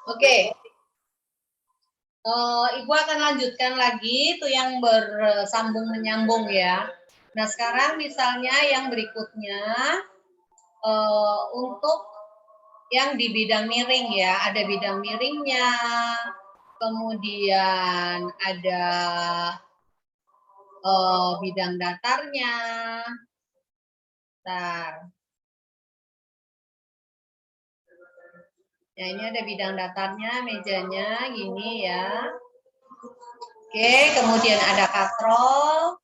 Oke. Ibu akan lanjutkan lagi itu yang bersambung menyambung ya. Nah sekarang misalnya yang berikutnya untuk yang di bidang miring ya, ada bidang miringnya, kemudian ada bidang datarnya. Bentar. Ya ini ada bidang datarnya, mejanya gini ya. Oke, kemudian ada katrol.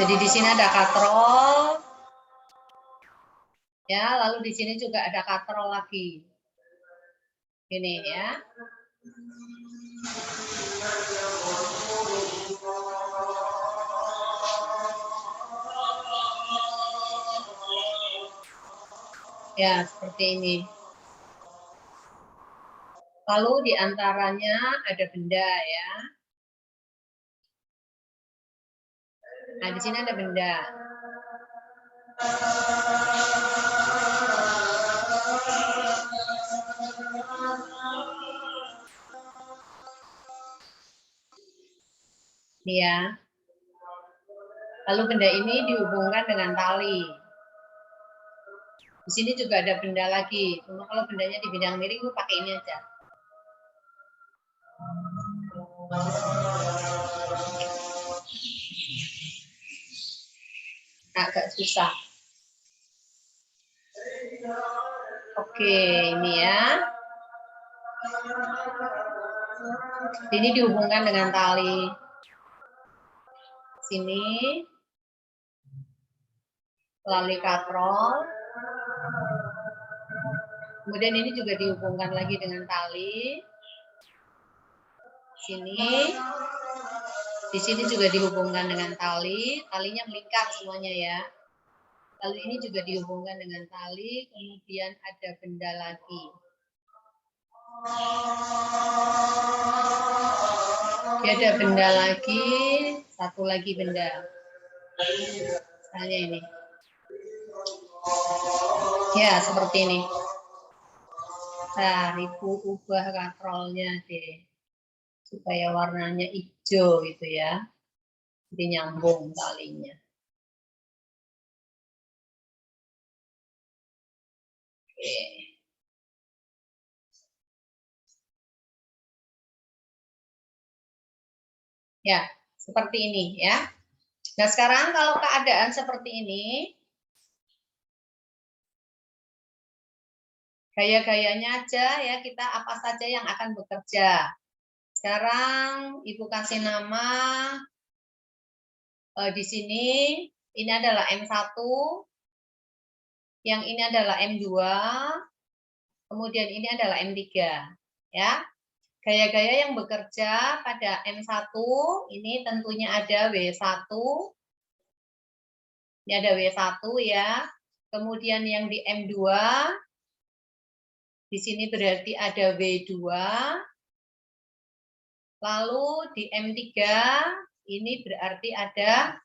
Jadi di sini ada katrol. Ya, lalu di sini juga ada katrol lagi. Ini ya. Ya, seperti ini. Lalu di antaranya ada benda ya. Nah, di sini ada benda. Ini ya. Lalu benda ini dihubungkan dengan tali. Di sini juga ada benda lagi. Cuma kalau bendanya di bidang miring, gue pakai ini aja. Agak susah. Oke, ini ya. Ini dihubungkan dengan tali. Sini. Melalui katrol. Kemudian ini juga dihubungkan lagi dengan tali. Sini. Di sini juga dihubungkan dengan tali. Talinya melingkar semuanya ya. Lalu ini juga dihubungkan dengan tali. Kemudian ada benda lagi. Ada benda lagi. Satu lagi benda. Misalnya ini. Ya, seperti ini. Nah, Ibu ubah katrolnya deh. Supaya warnanya hijau gitu ya. Jadi nyambung talinya. Oke. Ya, seperti ini ya. Nah, sekarang kalau keadaan seperti ini, gaya-gayanya aja ya, kita apa saja yang akan bekerja. Sekarang Ibu kasih nama di sini, ini adalah M1, yang ini adalah M2, kemudian ini adalah M3 ya. Gaya-gaya yang bekerja pada M1 ini tentunya ada W1. Ini ada W1 ya. Kemudian yang di M2 di sini berarti ada W2. Lalu di M3 ini berarti ada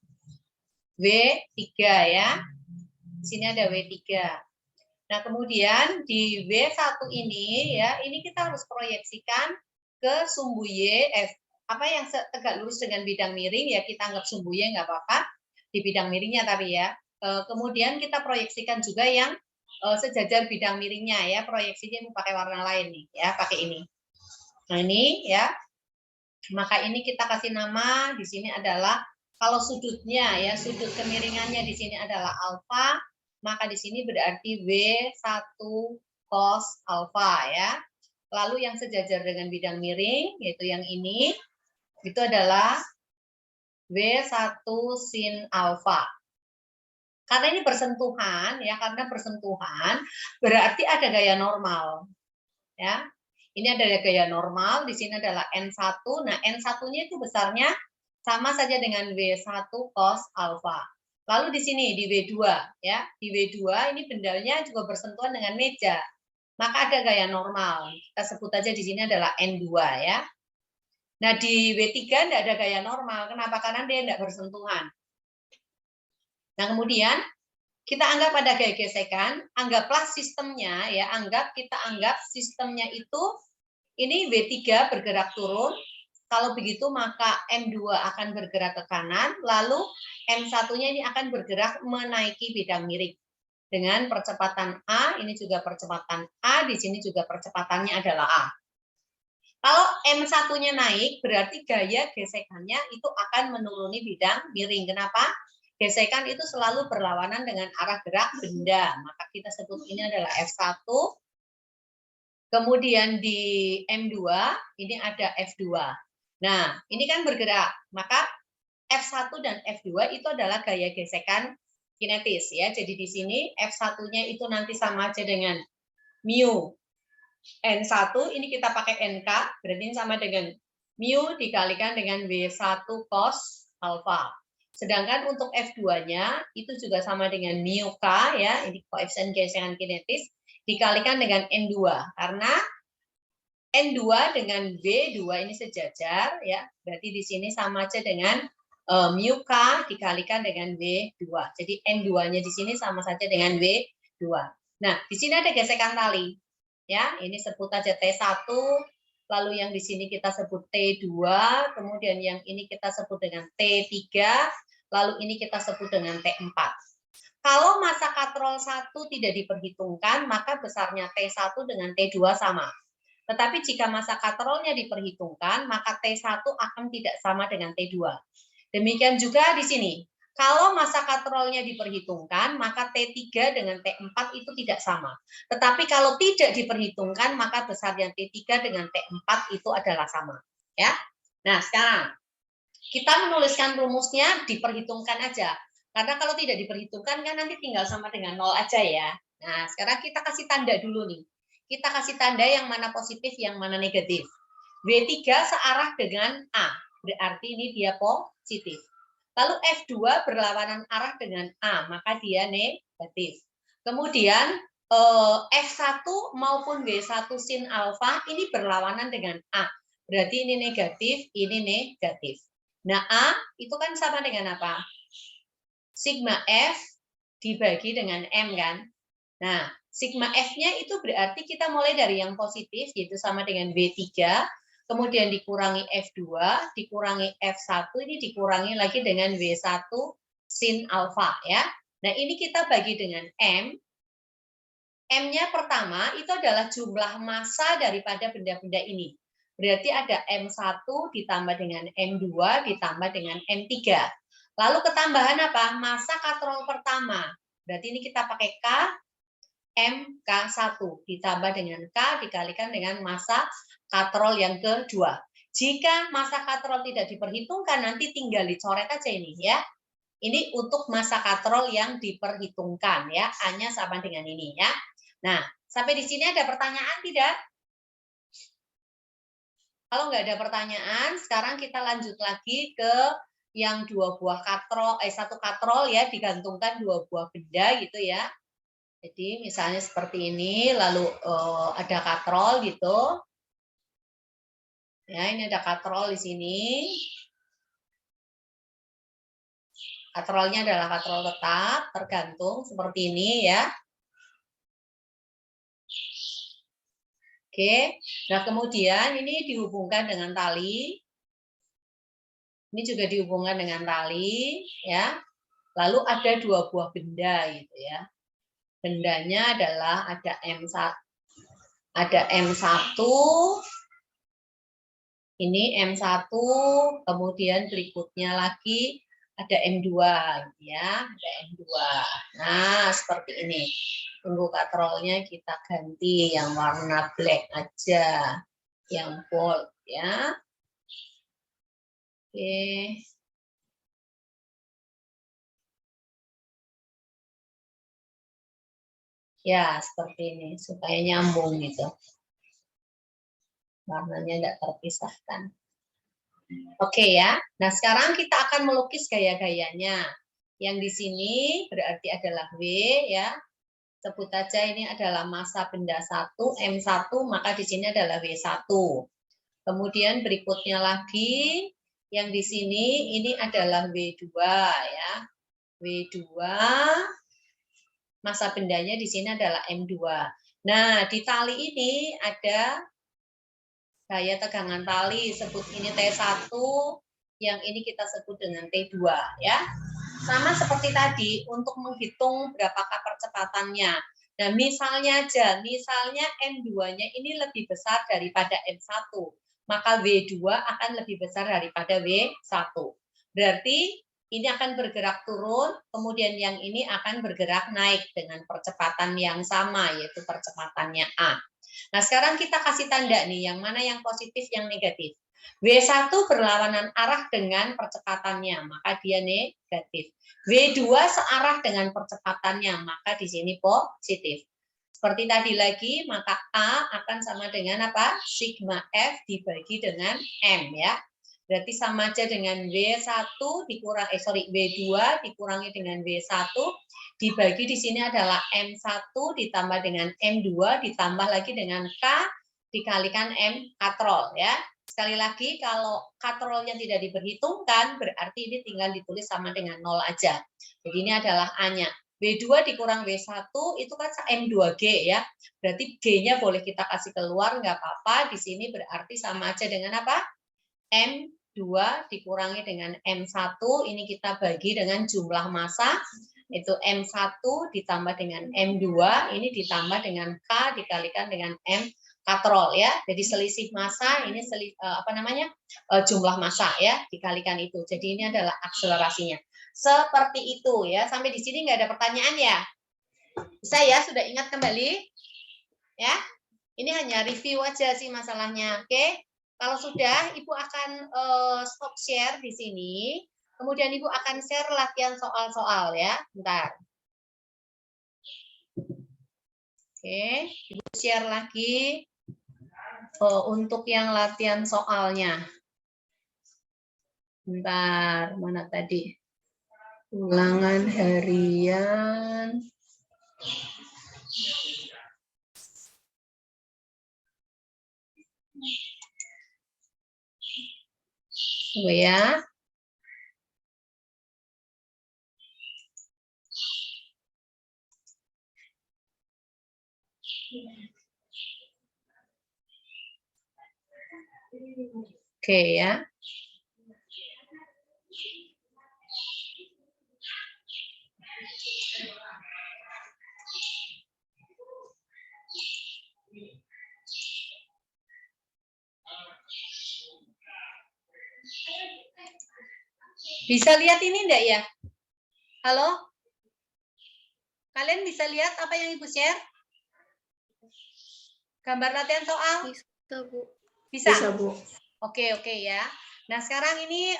W3 ya. Di sini ada W3. Nah, kemudian di W1 ini ya, ini kita harus proyeksikan ke sumbu Y, apa yang tegak lurus dengan bidang miring ya, kita anggap sumbu Y nggak apa-apa di bidang miringnya tapi ya. Kemudian kita proyeksikan juga yang sejajar bidang miringnya ya, proyeksinya pakai warna lain nih ya, pakai ini. Nah, ini ya. Maka ini kita kasih nama di sini adalah kalau sudutnya ya, sudut kemiringannya di sini adalah alfa, maka di sini berarti W1 cos alfa ya. Lalu yang sejajar dengan bidang miring yaitu yang ini itu adalah W1 sin alfa. Karena ini bersentuhan ya, karena bersentuhan berarti ada gaya normal. Ya. Ini ada gaya normal, di sini adalah N1. Nah, N1-nya itu besarnya sama saja dengan W1 cos alfa. Lalu di sini di W2 ya. Di W2 ini bendanya juga bersentuhan dengan meja. Maka ada gaya normal. Kita sebut aja di sini adalah N2 ya. Nah, di W3 tidak ada gaya normal. Kenapa? Karena dia tidak bersentuhan. Nah, kemudian Kita anggap ada gaya gesekan, anggaplah sistemnya ya, kita anggap sistemnya itu ini W3 bergerak turun. Kalau begitu maka M2 akan bergerak ke kanan, lalu M1-nya ini akan bergerak menaiki bidang miring. Dengan percepatan A, ini juga percepatan A, di sini juga percepatannya adalah A. Kalau M1-nya naik, berarti gaya gesekannya itu akan menuruni bidang miring. Kenapa? Gesekan itu selalu berlawanan dengan arah gerak benda. Maka kita sebut ini adalah F1. Kemudian di M2, ini ada F2. Nah, ini kan bergerak. Maka F1 dan F2 itu adalah gaya gesekan kinetis. Ya. Jadi di sini F1-nya itu nanti sama aja dengan mu N1, ini kita pakai NK, berarti ini sama dengan mu dikalikan dengan W1 cos alfa. Sedangkan untuk F2-nya itu juga sama dengan mu K, ya, ini koefisien gesekan kinetis, dikalikan dengan N2. Karena N2 dengan W2 ini sejajar, ya, berarti di sini sama aja dengan mu K dikalikan dengan W2. Jadi N2-nya di sini sama saja dengan W2. Nah, di sini ada gesekan tali. Ya, ini sebut aja T1, lalu yang di sini kita sebut T2, kemudian yang ini kita sebut dengan T3, lalu ini kita sebut dengan T4. Kalau masa katrol 1 tidak diperhitungkan, maka besarnya T1 dengan T2 sama. Tetapi jika masa katrolnya diperhitungkan, maka T1 akan tidak sama dengan T2. Demikian juga di sini. Kalau masa katrolnya diperhitungkan, maka T3 dengan T4 itu tidak sama. Tetapi kalau tidak diperhitungkan, maka besarnya T3 dengan T4 itu adalah sama. Ya. Nah, sekarang kita menuliskan rumusnya diperhitungkan aja. Karena kalau tidak diperhitungkan, kan nanti tinggal sama dengan 0 aja ya. Nah, sekarang kita kasih tanda dulu nih. Kita kasih tanda yang mana positif, yang mana negatif. W3 searah dengan A, berarti ini dia positif. Lalu F2 berlawanan arah dengan A, maka dia negatif. Kemudian F1 maupun W1 sin alfa ini berlawanan dengan A. Berarti ini negatif, ini negatif. Nah, A itu kan sama dengan apa? Sigma F dibagi dengan M kan? Nah, sigma F-nya itu berarti kita mulai dari yang positif, yaitu sama dengan W3, kemudian dikurangi F2, dikurangi F1, ini dikurangi lagi dengan W1 sin alfa. Ya. Nah, ini kita bagi dengan M. M-nya pertama itu adalah jumlah massa daripada benda-benda ini. Berarti ada M1 ditambah dengan M2 ditambah dengan M3. Lalu ketambahan apa? Massa katrol pertama. Berarti ini kita pakai K, MK1 ditambah dengan K dikalikan dengan massa katrol yang kedua. Jika massa katrol tidak diperhitungkan, nanti tinggal dicoret aja ini ya. Ini untuk massa katrol yang diperhitungkan ya, A-nya sama dengan ini ya. Nah, sampai di sini ada pertanyaan tidak? Kalau nggak ada pertanyaan, sekarang kita lanjut lagi ke yang dua buah katrol, satu katrol ya, digantungkan dua buah benda gitu ya. Jadi misalnya seperti ini, lalu ada katrol gitu. Ya, ini ada katrol di sini. Katrolnya adalah katrol tetap, tergantung seperti ini ya. Oke, nah kemudian ini dihubungkan dengan tali. Ini juga dihubungkan dengan tali, ya. Lalu ada dua buah benda gitu ya. Bendanya adalah ada M1, ini M1, kemudian berikutnya lagi ada M2 gitu ya, ada M2. Nah, seperti ini. Tunggu katrolnya kita ganti yang warna black aja, yang bold ya. Oke. Ya, seperti ini supaya nyambung gitu. Warnanya tidak terpisahkan. Oke ya. Nah, sekarang kita akan melukis gaya-gayanya. Yang di sini berarti adalah W ya. Sebut saja ini adalah massa benda 1, M1, maka di sini adalah W1. Kemudian berikutnya lagi yang di sini ini adalah W2 ya. W2 massa bendanya di sini adalah M2. Nah, di tali ini ada gaya tegangan tali, sebut ini T1, yang ini kita sebut dengan T2 ya. Sama seperti tadi untuk menghitung berapakah percepatannya. Nah, misalnya M2-nya ini lebih besar daripada M1, maka W2 akan lebih besar daripada W1. Berarti ini akan bergerak turun, kemudian yang ini akan bergerak naik dengan percepatan yang sama, yaitu percepatannya A. Nah, sekarang kita kasih tanda nih, yang mana yang positif, yang negatif. W1 berlawanan arah dengan percepatannya, maka dia negatif. W2 searah dengan percepatannya, maka di sini positif. Seperti tadi lagi, maka A akan sama dengan apa? Sigma F dibagi dengan M ya. Berarti sama aja dengan W1 W2 dikurangi dengan W1 dibagi di sini adalah M1 ditambah dengan M2 ditambah lagi dengan K dikalikan M katrol ya. Sekali lagi, kalau katrolnya tidak diperhitungkan, berarti ini tinggal ditulis sama dengan 0 aja. Jadi ini adalah A-nya. W2 dikurang W1 itu kan M2G ya. Berarti G-nya boleh kita kasih keluar, nggak apa-apa. Di sini berarti sama aja dengan apa? M2 dikurangi dengan M1, ini kita bagi dengan jumlah massa, itu M1 ditambah dengan M2, ini ditambah dengan K dikalikan dengan M katrol ya. Jadi selisih massa ini jumlah massa ya dikalikan itu. Jadi ini adalah akselerasinya. Seperti itu ya. Sampai di sini nggak ada pertanyaan ya? Bisa ya? Sudah ingat kembali? Ya. Ini hanya review aja sih masalahnya. Oke. Kalau sudah, Ibu akan stop share di sini. Kemudian Ibu akan share latihan soal-soal ya. Bentar. Oke, Ibu share lagi untuk yang latihan soalnya. Bentar, mana tadi? Ulangan harian. Tunggu ya. Oke ya. Bisa lihat ini enggak ya? Halo? Kalian bisa lihat apa yang Ibu share? Gambar latihan soal? Bisa, Bu. Bisa? Bisa, Bu. Oke ya. Nah, sekarang ini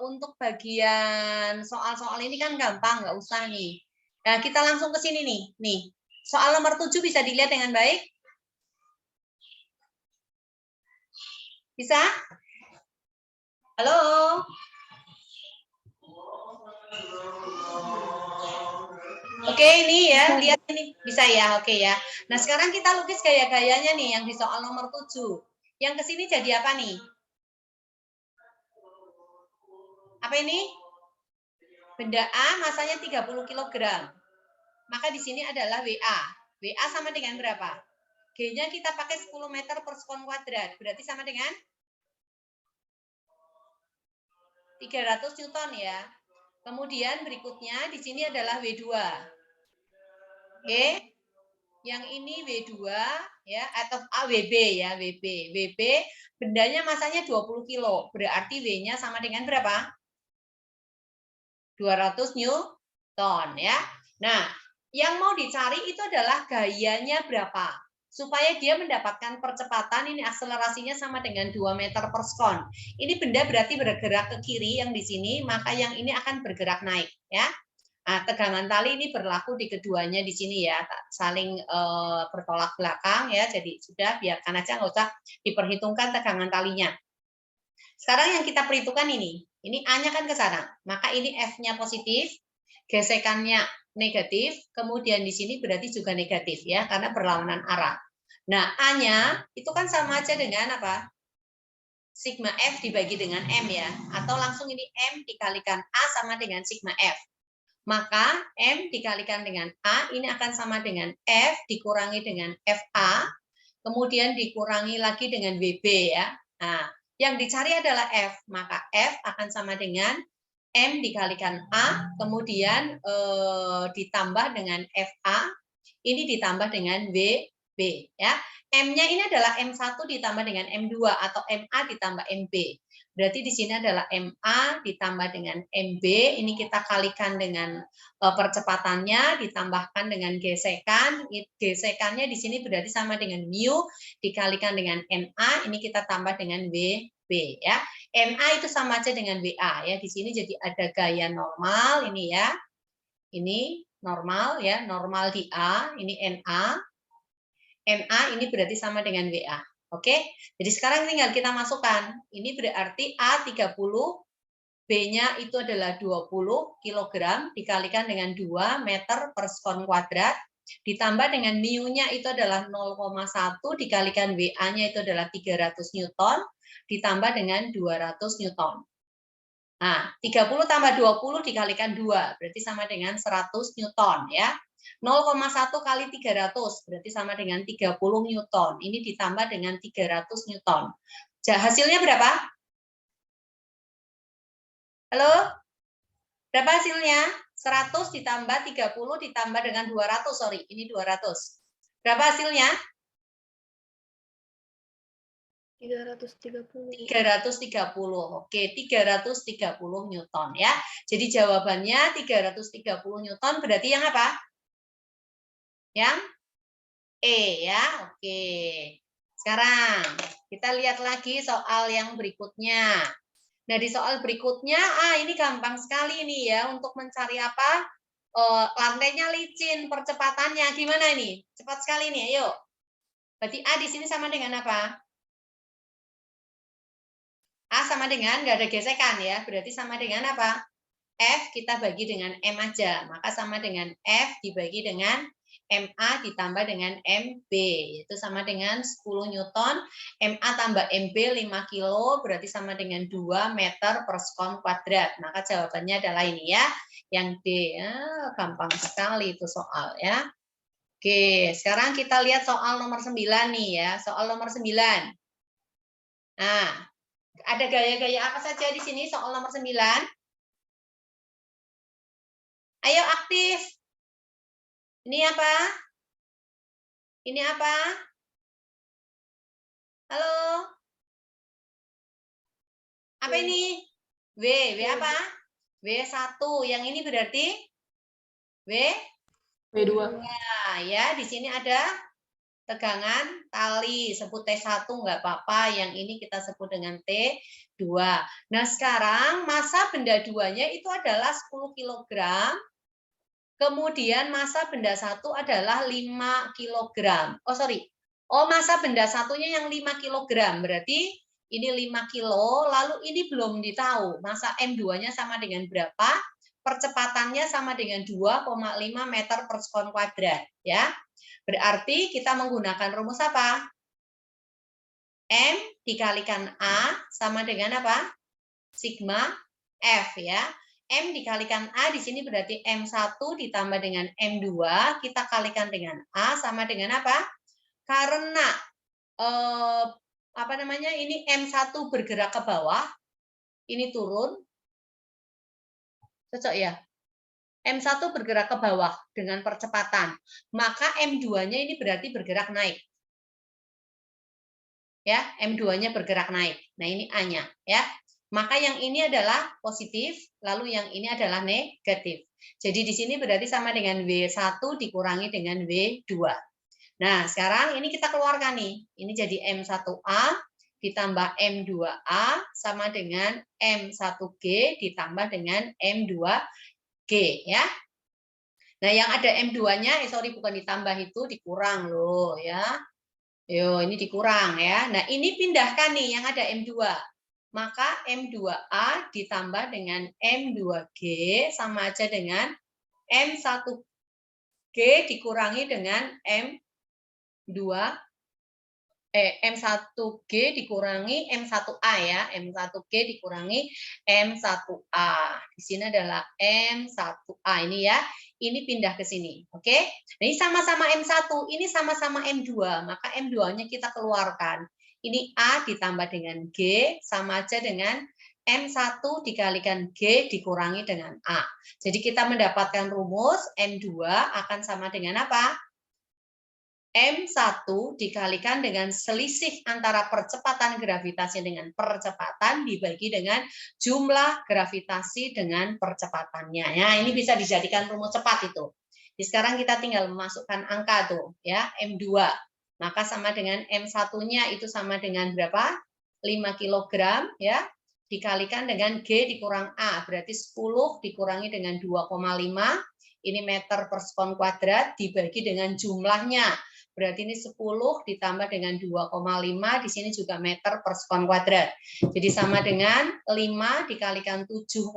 untuk bagian soal-soal ini kan gampang, nggak usah nih. Nah, kita langsung ke sini nih. Nih, soal nomor 7 bisa dilihat dengan baik? Bisa? Halo? Oke, ini ya, lihat ini. Bisa ya, oke ya. Nah, sekarang kita lukis gaya-gayanya nih yang di soal nomor 7. Yang ke sini jadi apa nih? Apa ini? Benda A masanya 30 kg. Maka di sini adalah WA. WA sama dengan berapa? G-nya kita pakai 10 meter per sekon kuadrat. Berarti sama dengan 300 Newton ya. Kemudian berikutnya di sini adalah W2. Oke. Yang ini W2 ya atau WB ya, WB. WB bendanya masanya 20 kilo. Berarti W-nya sama dengan berapa? 200 Newton ya. Nah, yang mau dicari itu adalah gayanya berapa. Supaya dia mendapatkan percepatan, ini akselerasinya sama dengan 2 meter per sekon. Ini benda berarti bergerak ke kiri yang di sini, maka yang ini akan bergerak naik ya. Nah, tegangan tali ini berlaku di keduanya di sini ya, saling bertolak belakang ya. Jadi sudah biarkan aja, nggak usah diperhitungkan tegangan talinya. Sekarang yang kita perhitungkan ini A-nya kan ke sana, maka ini F-nya positif, gesekannya negatif, kemudian di sini berarti juga negatif ya, karena berlawanan arah. Nah, A-nya itu kan sama aja dengan apa? Sigma F dibagi dengan M ya, atau langsung ini M dikalikan A sama dengan sigma F. Maka M dikalikan dengan A ini akan sama dengan F dikurangi dengan FA, kemudian dikurangi lagi dengan WB ya. Nah, yang dicari adalah F, maka F akan sama dengan M dikalikan A, kemudian ditambah dengan FA, ini ditambah dengan WB ya. M-nya ini adalah M1 ditambah dengan M2 atau MA ditambah MB. Berarti di sini adalah MA ditambah dengan MB, ini kita kalikan dengan percepatannya, ditambahkan dengan gesekan. Gesekannya di sini berarti sama dengan mu, dikalikan dengan NA, ini kita tambah dengan WB ya. NA itu sama aja dengan WA ya. Di sini jadi ada gaya normal ini ya. Ini normal ya, normal di A, ini NA. NA ini berarti sama dengan WA. Oke, jadi sekarang tinggal kita masukkan. Ini berarti A30, B-nya itu adalah 20 kg dikalikan dengan 2 meter per sekon kuadrat, ditambah dengan mu-nya itu adalah 0,1 dikalikan WA-nya itu adalah 300 Newton, ditambah dengan 200 Newton. Nah, 30 tambah 20 dikalikan 2, berarti sama dengan 100 Newton ya. 0,1 kali 300 berarti sama dengan 30 Newton. Ini ditambah dengan 300 Newton. Hasilnya berapa? Halo? Berapa hasilnya? 100 ditambah 30 ditambah dengan 200, sorry, ini 200. Berapa hasilnya? 330. 330. Oke, 330 Newton ya. Jadi jawabannya 330 Newton berarti yang apa? Yang E ya. Oke. Sekarang kita lihat lagi soal yang berikutnya. Nah, di soal berikutnya, ini gampang sekali nih ya untuk mencari apa? Lantainya licin, percepatannya gimana ini? Cepat sekali nih, ayo. Berarti A di sini sama dengan apa? A sama dengan nggak ada gesekan ya, berarti sama dengan apa? F kita bagi dengan M aja, maka sama dengan F dibagi dengan MA ditambah dengan MB, itu sama dengan 10 Newton, MA tambah MB 5 kilo, berarti sama dengan 2 meter per sekon kuadrat. Maka jawabannya adalah ini ya, yang D. Gampang sekali itu soal ya. Oke, sekarang kita lihat soal nomor 9 nih ya, soal nomor 9. Nah, ada gaya-gaya apa saja di sini soal nomor 9? Ayo aktif. Ini apa? Ini apa? Halo? Apa ini? W. W apa? W1. Yang ini berarti? W2. Ya, di sini ada tegangan tali. Sebut T1 nggak apa-apa. Yang ini kita sebut dengan T2. Nah, sekarang massa benda 2-nya itu adalah 10 kg. Kemudian massa benda 1 adalah 5 kg. Oh, sorry. Oh, massa benda satunya yang 5 kg. Berarti ini 5 kilo, lalu ini belum ditahu. Massa M2-nya sama dengan berapa? Percepatannya sama dengan 2,5 meter per sekon kuadrat. Ya. Berarti kita menggunakan rumus apa? M dikalikan A sama dengan apa? Sigma F ya. M dikalikan A di sini berarti M1 ditambah dengan M2, kita kalikan dengan A sama dengan apa? Karena apa namanya? Ini M1 bergerak ke bawah, ini turun. Cocok ya? M1 bergerak ke bawah dengan percepatan, maka M2-nya ini berarti bergerak naik. Ya, M2-nya bergerak naik. Nah, ini A-nya ya. Maka yang ini adalah positif, lalu yang ini adalah negatif. Jadi di sini berarti sama dengan W1 dikurangi dengan W2. Nah, sekarang ini kita keluarkan nih. Ini jadi M1A ditambah M2A sama dengan M1G ditambah dengan M2G ya. Nah, yang ada M2-nya, sorry bukan ditambah itu dikurang loh ya. Yo, ini dikurang ya. Nah, ini pindahkan nih yang ada M2. Maka M2A ditambah dengan M2G sama aja dengan M1G dikurangi dengan M2G. M1G dikurangi M1A ya. M1G dikurangi M1A. Di sini adalah M1A ini ya. Ini pindah ke sini. Oke. Nah, ini sama-sama M1, ini sama-sama M2, maka M2-nya kita keluarkan. Ini A ditambah dengan G sama aja dengan M1 dikalikan G dikurangi dengan A. Jadi kita mendapatkan rumus M2 akan sama dengan apa? M1 dikalikan dengan selisih antara percepatan gravitasi dengan percepatan dibagi dengan jumlah gravitasi dengan percepatannya. Ya, ini bisa dijadikan rumus cepat itu. Jadi sekarang kita tinggal memasukkan angka tuh, ya, M2. Maka sama dengan M1-nya itu sama dengan berapa? 5 kg, ya. Dikalikan dengan G dikurang A, berarti 10 dikurangi dengan 2,5. Ini meter per sekon kuadrat dibagi dengan jumlahnya. Berarti ini 10 ditambah dengan 2,5, di sini juga meter per sekon kuadrat. Jadi sama dengan 5 dikalikan 7,5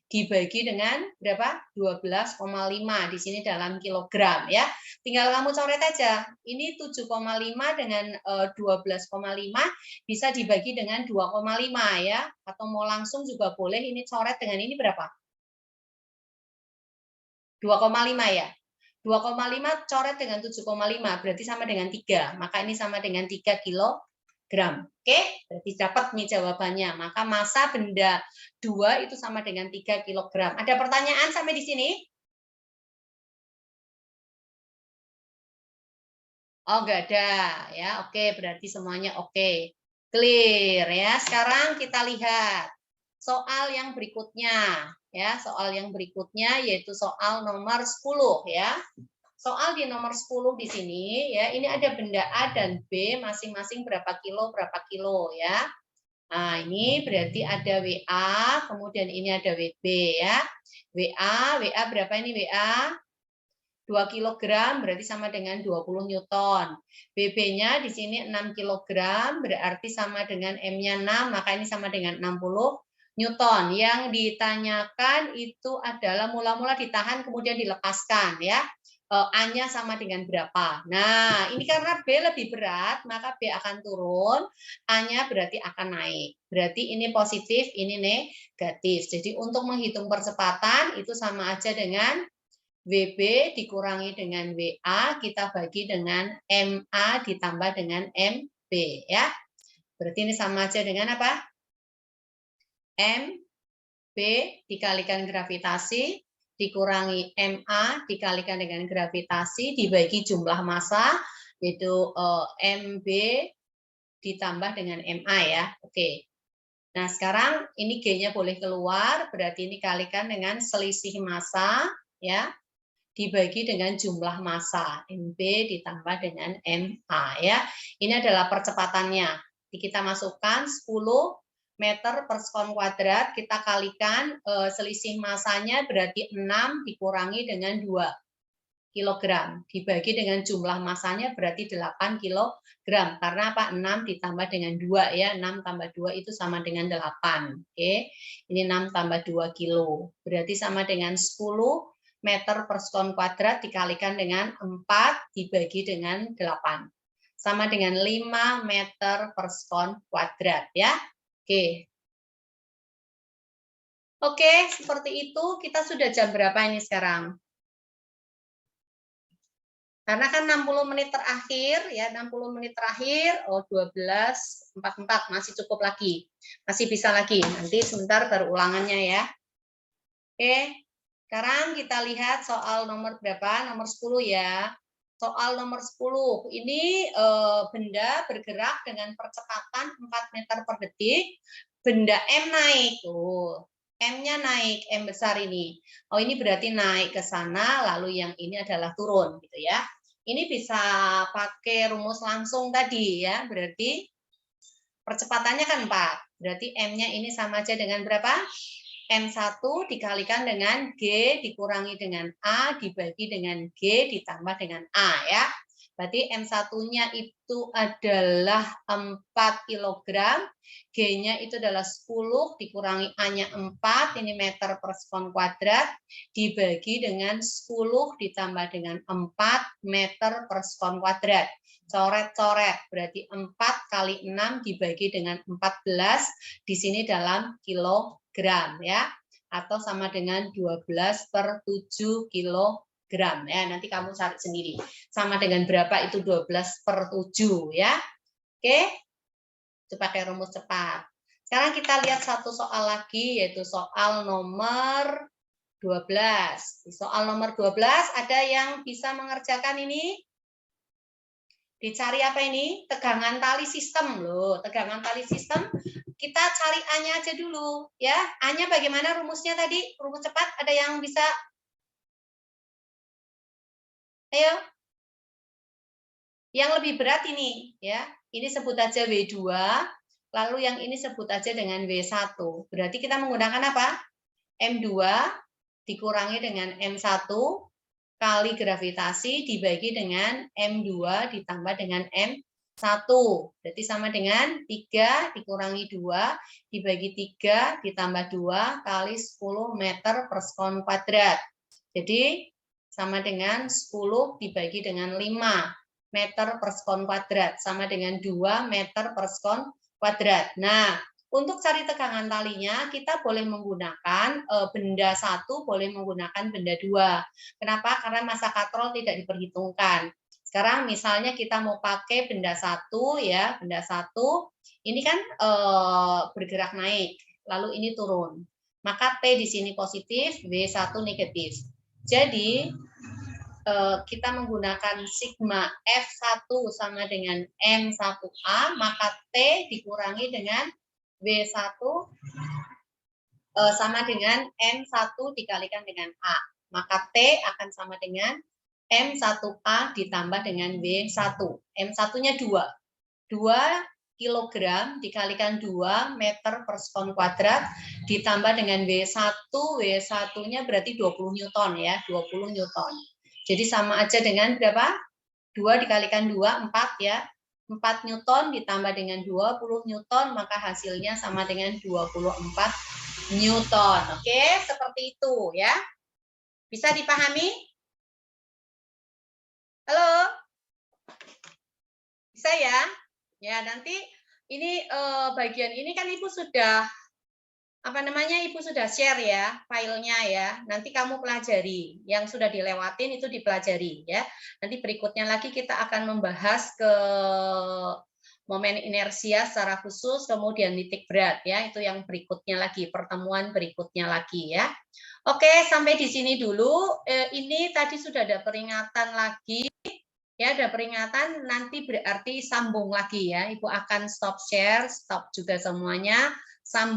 dibagi dengan berapa? 12,5. Di sini dalam kilogram ya. Tinggal kamu coret aja. Ini 7,5 dengan 12,5 bisa dibagi dengan 2,5 ya. Atau mau langsung juga boleh, ini coret dengan ini berapa? 2,5 ya. 2,5 coret dengan 7,5 berarti sama dengan 3. Maka ini sama dengan 3 kilogram. Oke, berarti dapat nih jawabannya. Maka massa benda 2 itu sama dengan 3 kilogram. Ada pertanyaan sampai di sini? Oh, enggak ada ya. Oke, berarti semuanya oke. Clear ya. Sekarang kita lihat soal yang berikutnya ya. Soal yang berikutnya yaitu soal nomor 10 ya. Soal di nomor 10 di sini ya, ini ada benda A dan B masing-masing berapa kilo ya. Nah, ini berarti ada WA, kemudian ini ada WB ya. WA berapa ini WA? 2 kilogram berarti sama dengan 20 Newton. BB-nya di sini 6 kilogram berarti sama dengan M-nya 6, maka ini sama dengan 60 Newton. Yang ditanyakan itu adalah mula-mula ditahan kemudian dilepaskan ya. A-nya sama dengan berapa. Nah, ini karena B lebih berat, maka B akan turun, A-nya berarti akan naik. Berarti ini positif, ini negatif. Jadi untuk menghitung percepatan itu sama aja dengan WB dikurangi dengan WA, kita bagi dengan MA ditambah dengan MB ya. Berarti ini sama aja dengan apa? MB dikalikan gravitasi dikurangi MA dikalikan dengan gravitasi dibagi jumlah massa yaitu MB ditambah dengan MA ya. Oke. Nah, sekarang ini G-nya boleh keluar, berarti ini kalikan dengan selisih massa ya dibagi dengan jumlah massa MB ditambah dengan MA ya. Ini adalah percepatannya. Kita masukkan 10 meter per sekon kuadrat, kita kalikan selisih massanya berarti 6 dikurangi dengan 2 kilogram dibagi dengan jumlah massanya berarti 8 kilogram. Karena apa? 6 ditambah dengan 2 ya. 6 tambah 2 itu sama dengan 8. Oke. Ini 6 tambah 2 kilo. Berarti sama dengan 10 meter per sekon kuadrat dikalikan dengan 4 dibagi dengan 8. Sama dengan 5 meter per sekon kuadrat ya. Oke. Oke, seperti itu. Kita sudah jam berapa ini sekarang? Karena kan 60 menit terakhir ya, 60 menit terakhir, 12.44 masih cukup lagi. Masih bisa lagi. Nanti sebentar baru ulangannya ya. Oke. Sekarang kita lihat soal nomor berapa? Nomor 10 ya. Soal nomor 10. Ini benda bergerak dengan percepatan 4 meter per detik. Benda M naik. Tuh. M-nya naik, M besar ini. Oh, ini berarti naik ke sana, lalu yang ini adalah turun gitu ya. Ini bisa pakai rumus langsung tadi ya. Berarti percepatannya kan 4. Berarti M-nya ini sama aja dengan berapa? M1 dikalikan dengan G dikurangi dengan A dibagi dengan G ditambah dengan A ya. Berarti M1-nya itu adalah 4 kg, G-nya itu adalah 10, dikurangi A-nya 4, ini meter per sekon kuadrat, dibagi dengan 10 ditambah dengan 4 meter per sekon kuadrat. Coret-coret, berarti 4 kali 6 dibagi dengan 14, di sini dalam kilogram ya, atau sama dengan 12 per 7 kilogram. Ya, nanti kamu cari sendiri. Sama dengan berapa itu 12 per 7 ya. Oke. Itu pakai rumus cepat. Sekarang kita lihat satu soal lagi, yaitu soal nomor 12. Di soal nomor 12 ada yang bisa mengerjakan ini? Dicari apa ini? Tegangan tali sistem loh. Tegangan tali sistem kita cari A-nya aja dulu ya. A-nya bagaimana rumusnya tadi? Rumus cepat ada yang bisa? Ayo. Yang lebih berat ini ya. Ini sebut aja W2, lalu yang ini sebut aja dengan W1. Berarti kita menggunakan apa? M2 dikurangi dengan M1 kali gravitasi dibagi dengan M2 ditambah dengan M1. Berarti sama dengan 3 dikurangi 2 dibagi 3 ditambah 2 kali 10 meter per sekon kuadrat. Jadi sama dengan 10 dibagi dengan 5 meter per sekon kuadrat, sama dengan 2 meter per sekon kuadrat. Nah, untuk cari tegangan talinya, kita boleh menggunakan benda 1, boleh menggunakan benda 2. Kenapa? Karena massa katrol tidak diperhitungkan. Sekarang misalnya kita mau pakai benda 1, ya, benda 1, ini kan bergerak naik, lalu ini turun. Maka T di sini positif, W1 negatif. Jadi, kita menggunakan sigma F1 sama dengan M1A, maka T dikurangi dengan W1 sama dengan M1 dikalikan dengan A. Maka T akan sama dengan M1A ditambah dengan W1. M1-nya 2. 2 kilogram dikalikan 2 meter per sekon kuadrat ditambah dengan W1. W1-nya berarti 20 Newton ya, 20 Newton. Jadi sama aja dengan berapa? 2 dikalikan 2, 4 ya. 4 Newton ditambah dengan 20 Newton, maka hasilnya sama dengan 24 Newton. Oke, seperti itu ya. Bisa dipahami? Halo? Bisa ya? Ya, nanti ini bagian ini kan Ibu sudah Ibu sudah share ya filenya ya. Nanti kamu pelajari. Yang sudah dilewatin itu dipelajari ya. Nanti berikutnya lagi kita akan membahas ke momen inersia secara khusus, kemudian titik berat ya. Itu yang berikutnya lagi, pertemuan berikutnya lagi ya. Oke, sampai di sini dulu. Ini tadi sudah ada peringatan lagi. Ya, ada peringatan, nanti berarti sambung lagi ya. Ibu akan stop share, stop juga semuanya. Sambung.